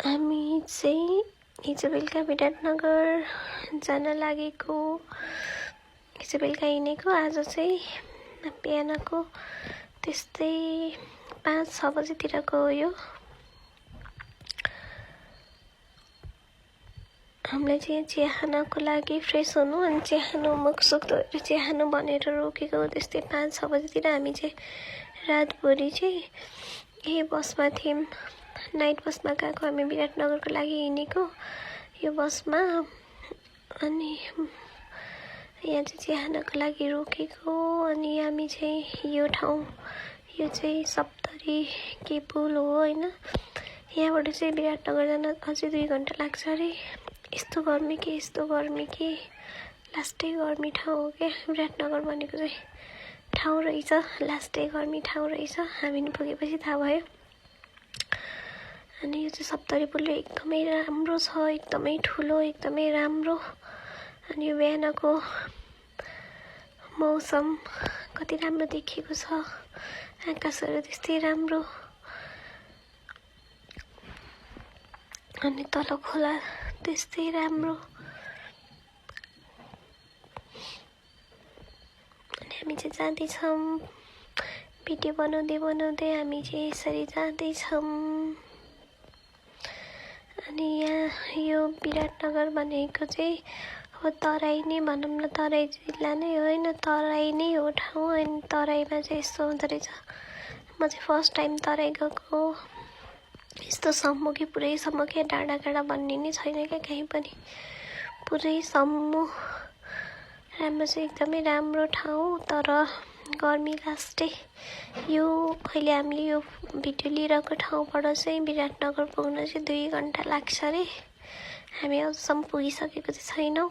हामी चाहिँ हिजो बेलुका विराटनगर जान लागेको। हिजो बेलुका हिँडेको। आज चाहिँ बिहानको त्यस्तै 5-6 बजेतिरको हो यो। हामीलाई चाहिँ चिया खानको लागि फ्रेस हुनु अनि चिया खानु मुखसुख धोएर चिया खानु भनेर रोकेको। त्यस्तै 5-6 बजेतिर हामी चाहिँ रातभरि चाहिँ यही बसमा थियौँ। नाइट बसमा गएको हामी विराटनगरको लागि हिँडेको यो बसमा। अनि यहाँ चाहिँ चिया खानको लागि रोकेको। अनि हामी चाहिँ यो ठाउँ यो चाहिँ सप्तरी के पुल हो हैन। यहाँबाट चाहिँ विराटनगर जान अझै 2 घन्टा लाग्छ अरे। यस्तो गर्मी के लास्टै गर्मी ठाउँ हो क्या विराटनगर भनेको चाहिँ ठाउँ रहेछ। लास्टै गर्मी ठाउँ रहेछ। हामी पुगेपछि थाहा भयो। अनि यो चाहिँ सप्तरी पुल एकदमै राम्रो छ, एकदमै ठुलो, एकदमै राम्रो। अनि यो बिहानको मौसम कति राम्रो देखिएको छ। आकाशहरू त्यस्तै राम्रो। अनि तल खोला त्यस्तै राम्रो। अनि हामी चाहिँ जाँदैछौँ। भिडियो बनाउँदै हामी चाहिँ यसरी जाँदैछौँ। अनि यहाँ यो विराटनगर भनेको चाहिँ अब तराई नै भनौँ न, तराई जिल्ला नै हो हैन, तराई नै हो ठाउँ। अनि तराईमा चाहिँ यस्तो हुँदो रहेछ। म चाहिँ फर्स्ट टाइम तराई गएको। यस्तो सम्मु कि पुरै सम्मु के डाँडा भन्ने नै छैन क्या कहीँ पनि। पुरै सम्मु राम्रो चाहिँ एकदमै राम्रो ठाउँ। तर गर्मी लास्टै यो अहिले हामीले यो भिडियो लिइरहेको ठाउँबाट चाहिँ विराटनगर पुग्न चाहिँ 2 घन्टा लाग्छ अरे। हामी अझसम्म पुगिसकेको चाहिँ छैनौँ।